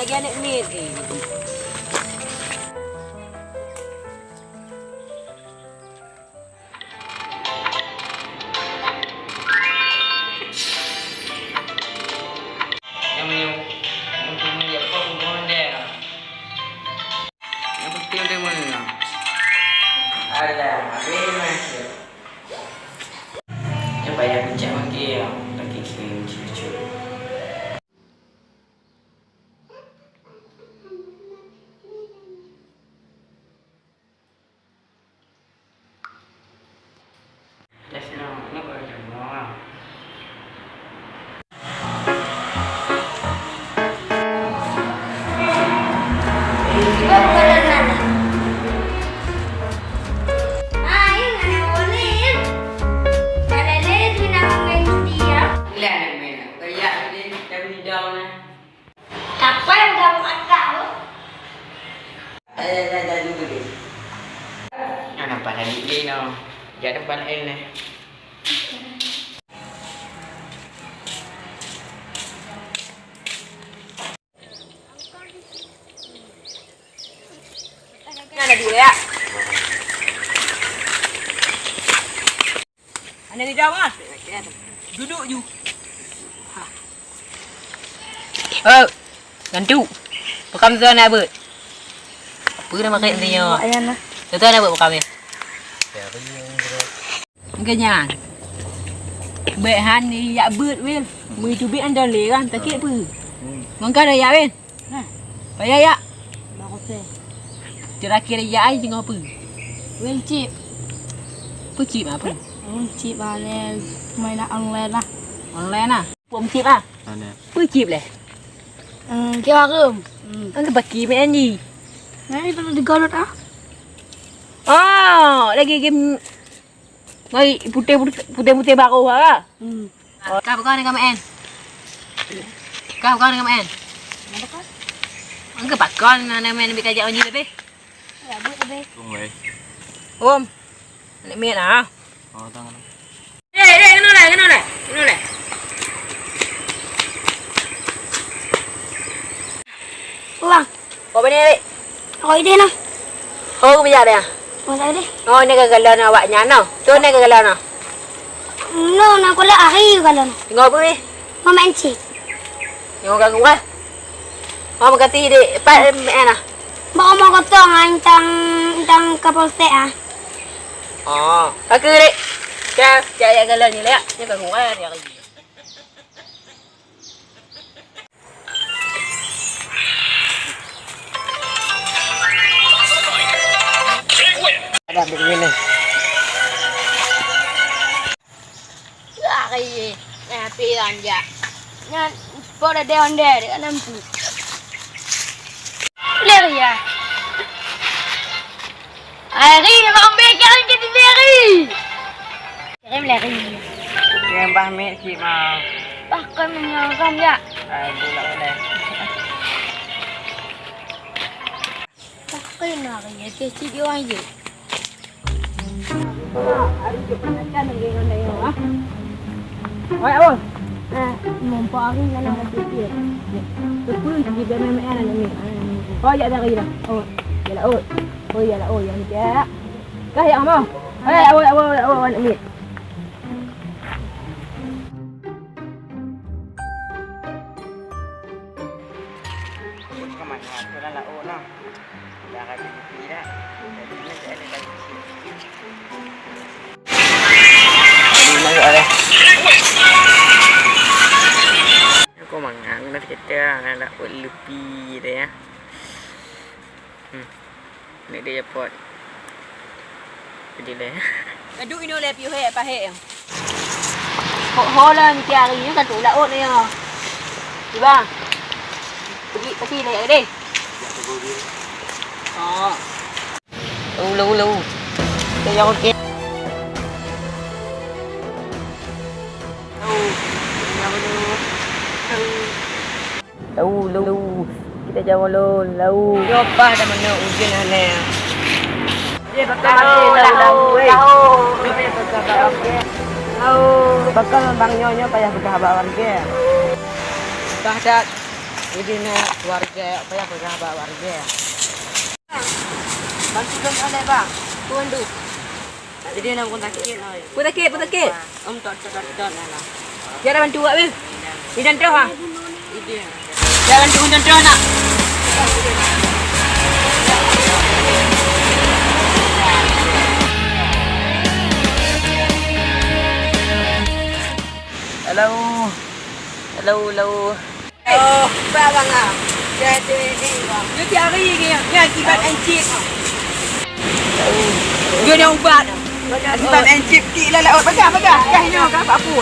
lagi anak mit. Alah, habis masuk. Yang payah bincang lagi ya, lagi kering cucu. Dah senang, nak kerja mana? Apa yang kamu tahu? Dah dulu deh. Nampak tadi ni no. Jangan depan ni. Ada dua ya. Anda di dalam mas. Duduk ju. Gantu. Bekam tu nak buat. Apa nama kait ni yo? Ayan na. Tu nak buat bekam ni. Ganyan. Behan ni ya buat wil. Mui tu bi anda le kan tak apa. Mangka dah ya wil. Payah ya. Bagus eh. Terakhir ya ai tengok apa? Well chip. Apa chip apa? Chip ale main online lah. Online ah. Pom chip ah. Apa chip leh? Kira rum. Ang baki main ni. Nah itu di galot ah. Oh, lagi game ngai putih baru ah. Kau bukan dengan main. Kau bukan dengan main. Ang bakon na main bi kajak onji lebih. Ya, buat lebih. Om. Nak main ah. Oh, tangan. Kena dah. Ulang. Kau bani ni. Ako ide na. Oh, biar dia. Wala ide. Oh, ni kagalan awaknya no. Tu ni kagalan no. No, na ko la ahi galon. Tengok apa ni? Mamain chip. Tengok kau gua. Mau ganti di pat main ah. Baka mo ko to nga intang kapolse ah. Oh, kaki ni. Kaya galan ni lah. Ni kau gua dia lagi. Ada begini. Laki. Nah, pilan ja. Nya pada dewan der kan ampu. Leri ya. Ari bang bekar kita leri. Kirim leri. Yang pahami si mau. Bahkan menyangkan ya. Bulan boleh. Bahkan nak ya kecil dia aja. Hari kebanyakan lagi orang yang ah. Oi, oi. Mumpari kan nak kecil. Tepu di dalam main ni. Oh, ya dah dah. Oh, ya lah, oh. Oh, ya lah, oh, yang ni ya. Kah yang mau? Awak ni. Kemana? Sudah lah, oh no. Dah ada di dah. Jadi ni ada lagi. Ini ada. Aku mangang nak kita nak buat lebih deh ya. Ni dia pot. Jadi deh. Kaduk ini oleh piu he apa he. Ho lah ni hari ni kan tu lah ot ni ah. Tiba. Pergi naik deh. Oh. Lu. Kita jangan ke. Lu. Kita jangan lu. Apa dah mana ujian ni? Dia bakal bakal bang nyonya payah berkahabawan ke. Dah dah. Ini nak Warga, apa ya berapa warga? Bantu dong ada bang, tuan du. Jadi nak pun takut oi. Putakit. Tot lah. Dia bantu awak bil. Idan terus ha. Ini. Dia bantu idan terus nak. Hello. Oh, bang ah. Jadi ni bang. Dia tiap hari ni akibat encik. Dia ni ubat. Akibat encik ti lah. Pegang. Dah ni apa apa.